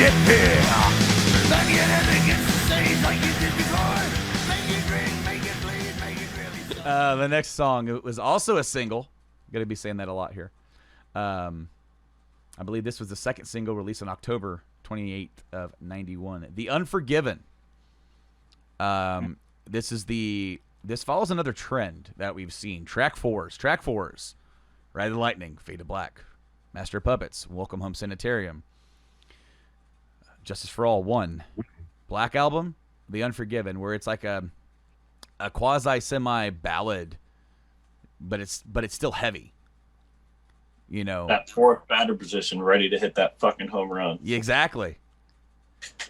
get here. Back in and begins to say like you did before. Make it drink, make it bleed, make it really stop. The next song, it was also a single. I'm gonna be saying that a lot here. I believe this was the second single released on October 28th of 91. The Unforgiven. This follows another trend that we've seen. Track fours. Ride the Lightning, Fade to Black, Master of Puppets, Welcome Home Sanitarium, Justice for All 1, Black Album, The Unforgiven, where it's like a quasi semi ballad, but it's still heavy. You know, that fourth batter position, ready to hit that fucking home run. Exactly.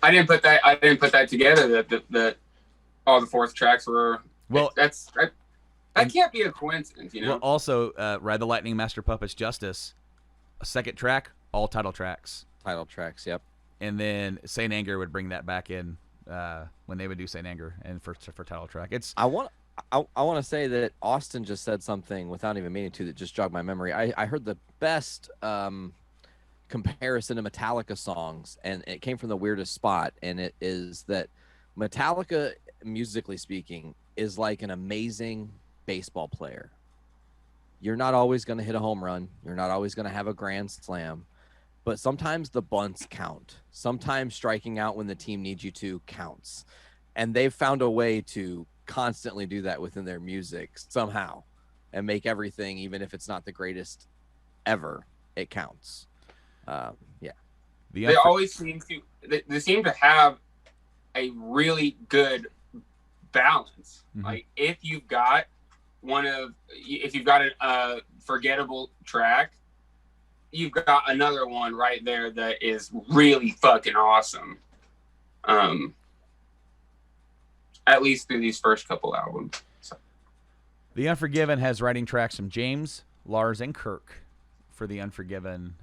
I didn't put that together. That all the fourth tracks were. Well, that can't be a coincidence, you know. Well, also, Ride the Lightning, Master of Puppets, Justice, a second track, all title tracks. Title tracks, yep. And then Saint Anger would bring that back in when they would do Saint Anger and for title track. I want to say that Austin just said something without even meaning to that just jogged my memory. I heard the best comparison to Metallica songs, and it came from the weirdest spot, and it is that Metallica, musically speaking, is like an amazing baseball player. You're not always going to hit a home run. You're not always going to have a grand slam, but sometimes the bunts count. Sometimes striking out when the team needs you to counts. And they've found a way to constantly do that within their music somehow and make everything, even if it's not the greatest ever, it counts. Yeah. They always seem to have a really good balance. Mm-hmm. Like if you've got a forgettable track, you've got another one right there that is really fucking awesome. At least through these first couple albums. So. The Unforgiven has writing tracks from James, Lars, and Kirk for The Unforgiven.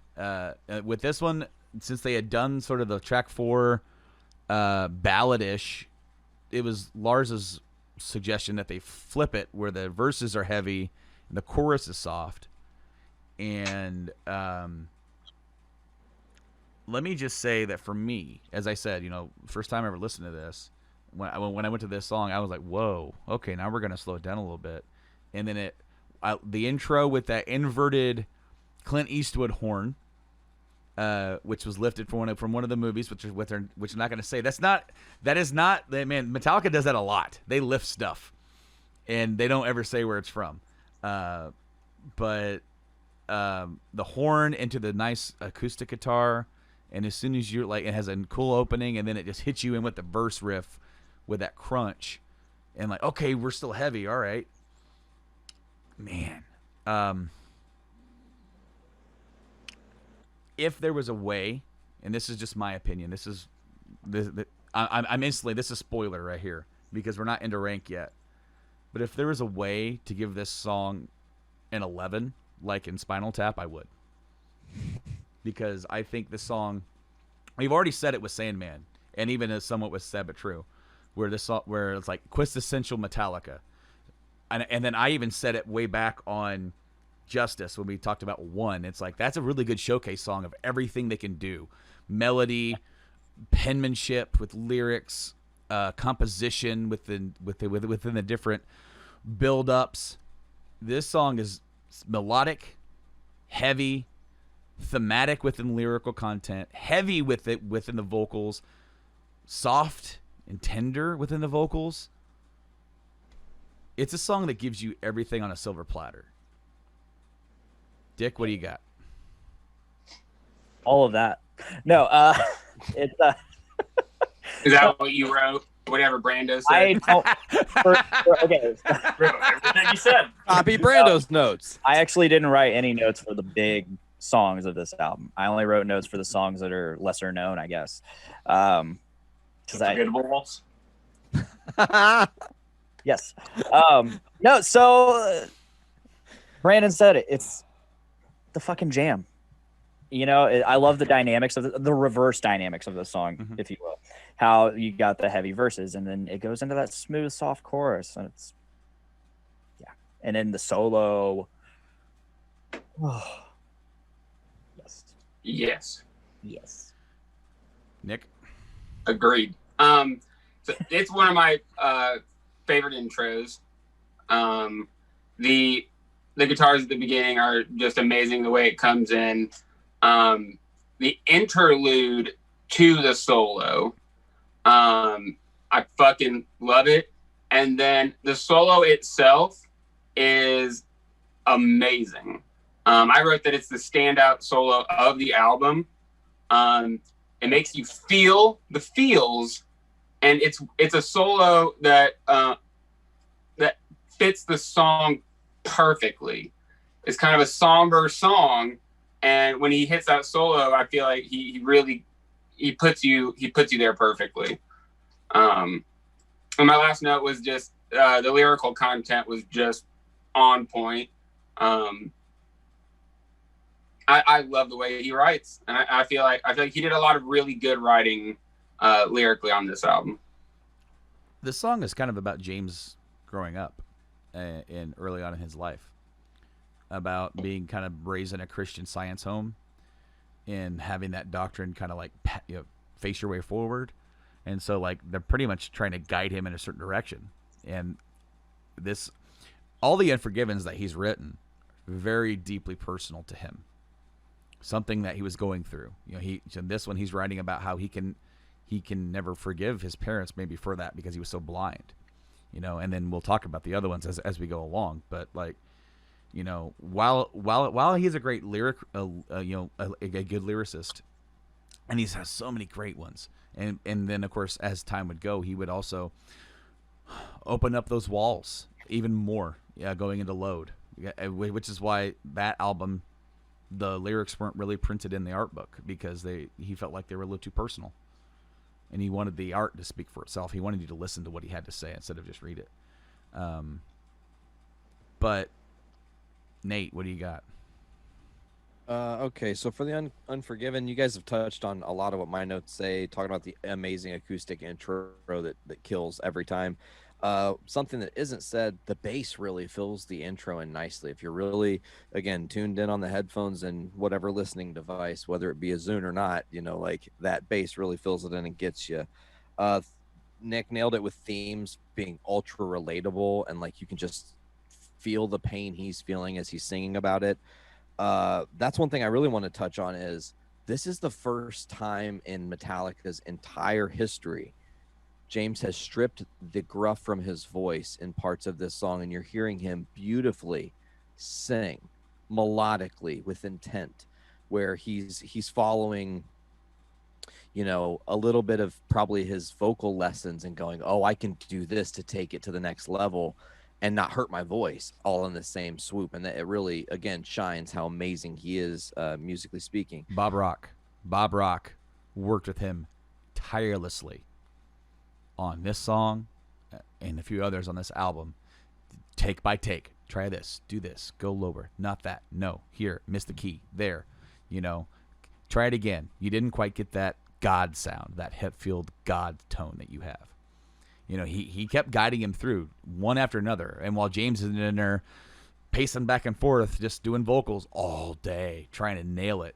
With this one, since they had done sort of the track 4 ballad-ish, it was Lars's suggestion that they flip it where the verses are heavy and the chorus is soft. And let me just say that for me, as I said, first time I ever listened to this, when I went to this song, I was like, whoa, okay, now we're going to slow it down a little bit. And then the intro with that inverted Clint Eastwood horn, which was lifted from one of the movies, which I'm not going to say. That is not, man, Metallica does that a lot. They lift stuff, and they don't ever say where it's from. But the horn into the nice acoustic guitar, and as soon as you're like, it has a cool opening, and then it just hits you in with the verse riff with that crunch, and like, okay, we're still heavy, all right, man. If there was a way, and this is just my opinion, I'm instantly, this is spoiler right here because we're not into rank yet, but if there was a way to give this song an 11, like in Spinal Tap, I would, because I think this song, we've already said it with Sandman, and even as somewhat with Sad But True, where it's like quintessential Metallica, and then I even said it way back on Justice when we talked about 1. It's like that's a really good showcase song of everything they can do: melody, penmanship with lyrics, composition within the different build-ups. This song is melodic, heavy, thematic within lyrical content, heavy within the vocals, soft and tender within the vocals. It's a song that gives you everything on a silver platter. Dick, what do you got? All of that. No, it's Is that what you wrote? Whatever Brando said. I don't. Okay. Everything you said. Copy Brando's notes. I actually didn't write any notes for the big songs of this album. I only wrote notes for the songs that are lesser known, I guess. Unforgettables. Yes. No. So Brandon said it. It's the fucking jam. I love the dynamics of the reverse dynamics of the song, if you will. How you got the heavy verses, and then it goes into that smooth, soft chorus, and it's and then the solo. Oh. Yes. Nick? Agreed. So it's one of my favorite intros. The guitars at the beginning are just amazing. The way it comes in. The interlude to the solo, I fucking love it. And then the solo itself is amazing. I wrote that it's the standout solo of the album. It makes you feel the feels, and it's a solo that that fits the song perfectly. It's kind of a somber song, and when he hits that solo, I feel like he really puts you there perfectly. And my last note was just the lyrical content was just on point. I love the way he writes, and I feel like he did a lot of really good writing lyrically on this album. This song is kind of about James growing up in early on in his life, about being kind of raised in a Christian Science home and having that doctrine kind of like, you know, face your way forward. And so like they're pretty much trying to guide him in a certain direction. And this, all the Unforgivens that he's written, very deeply personal to him. Something that he was going through. You know, in this one he's writing about how he can never forgive his parents maybe for that because he was so blind. You know, and then we'll talk about the other ones as we go along. But like, you know, while he's a great lyric, you know, a good lyricist, and he has so many great ones. And then of course as time would go, he would also open up those walls even more. Yeah, going into Load, which is why that album, the lyrics weren't really printed in the art book because he felt like they were a little too personal, and he wanted the art to speak for itself. He wanted you to listen to what he had to say instead of just read it. But Nate, what do you got? Okay, so for the Unforgiven, you guys have touched on a lot of what my notes say, talking about the amazing acoustic intro that kills every time. Something that isn't said, the bass really fills the intro in nicely. If you're really, again, tuned in on the headphones and whatever listening device, whether it be a Zune or not, you know, like that bass really fills it in and gets you. Nick nailed it with themes being ultra relatable, and like you can just feel the pain he's feeling as he's singing about it. That's one thing I really want to touch on is this is the first time in Metallica's entire history James has stripped the gruff from his voice in parts of this song, and you're hearing him beautifully sing melodically with intent, where he's following, you know, a little bit of probably his vocal lessons and going, oh, I can do this to take it to the next level and not hurt my voice all in the same swoop. And that it really, again, shines how amazing he is musically speaking. Bob Rock worked with him tirelessly on this song and a few others on this album, take by take. Try this, do this, go lower, not that, no, here, miss the key, there, you know, try it again. You didn't quite get that God sound, that Hetfield God tone that you have. You know, he kept guiding him through one after another. And while James is in there pacing back and forth, just doing vocals all day, trying to nail it,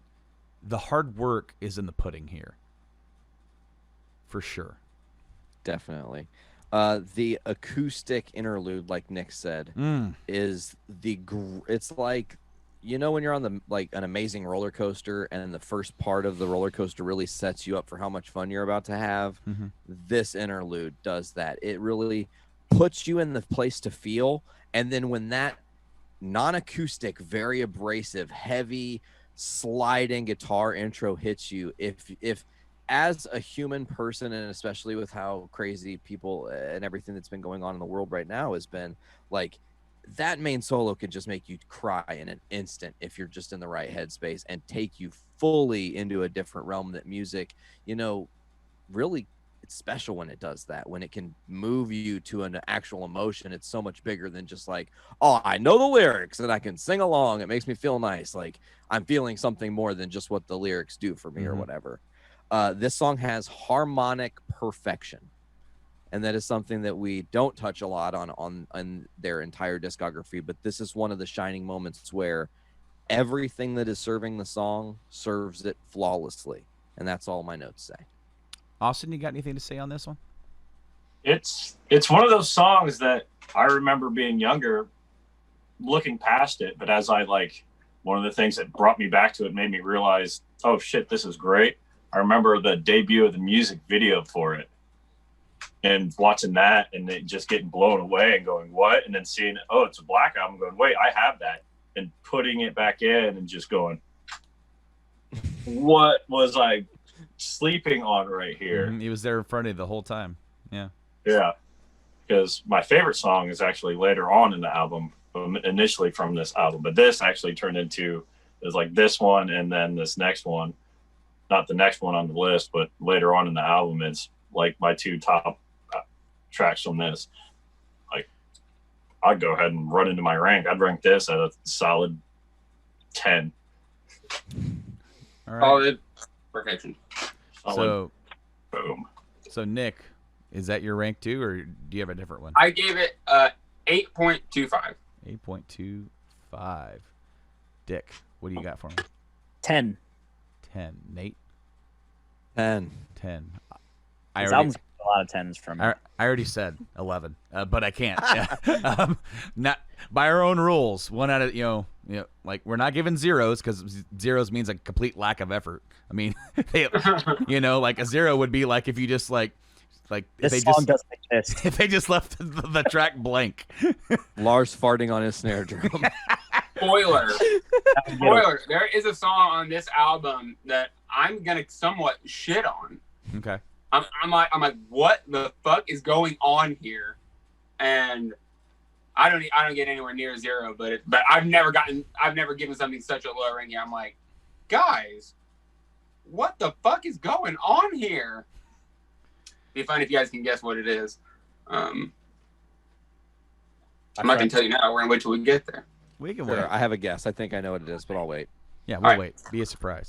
the hard work is in the pudding here, for sure. Definitely. The acoustic interlude, like Nick said, is it's like, you know, when you're on the like an amazing roller coaster and the first part of the roller coaster really sets you up for how much fun you're about to have. Mm-hmm. This interlude does that. It really puts you in the place to feel. And then when that non-acoustic, very abrasive, heavy sliding guitar intro hits you, if as a human person, and especially with how crazy people and everything that's been going on in the world right now has been, like, that main solo can just make you cry in an instant if you're just in the right headspace and take you fully into a different realm. That music, you know, really, it's special when it does that, when it can move you to an actual emotion. It's so much bigger than just like, oh, I know the lyrics and I can sing along. It makes me feel nice. Like I'm feeling something more than just what the lyrics do for me or whatever. This song has harmonic perfection. And that is something that we don't touch a lot on their entire discography. But this is one of the shining moments where everything that is serving the song serves it flawlessly. And that's all my notes say. Austin, you got anything to say on this one? It's one of those songs that I remember being younger, looking past it, but as I one of the things that brought me back to it made me realize, oh shit, this is great. I remember the debut of the music video for it and watching that and it just getting blown away and going, what? And then seeing, oh, it's a Black Album, going, wait, I have that. And putting it back in and just going, what was I sleeping on right here? He was there in front of you the whole time. Yeah. Yeah. Because my favorite song is actually later on in the album, initially from this album. But this actually turned into, it was like this one and then this next one. Not the next one on the list, but later on in the album, it's like my two top tracks from this. Like, I'd go ahead and run into my rank. I'd rank this at a solid 10. All right. Solid perfection. Solid. So, Boom. Nick, is that your rank too, or do you have a different one? I gave it 8.25. 8.25. Dick, what do you got for me? 10. 10. Nate? 10. 10. This album's a lot of 10s from me. I already said 11, but I can't. Not by our own rules. One out of like we're not giving zeros because zeros means a complete lack of effort. I mean, like a 0 would be like if you just like if This they song just doesn't exist. if they just left the track blank. Lars farting on his snare drum. Spoiler. There is a song on this album that I'm gonna somewhat shit on. Okay. I'm like, what the fuck is going on here? And I don't get anywhere near 0, but I've never given something such a low ranking. I'm like, guys, what the fuck is going on here? Be fun if you guys can guess what it is. I'm not gonna tell you now. We're gonna wait till we get there. We can Sure, wait. I have a guess. I think I know what it is, but I'll wait. Yeah, we'll All right. wait. Be a surprise.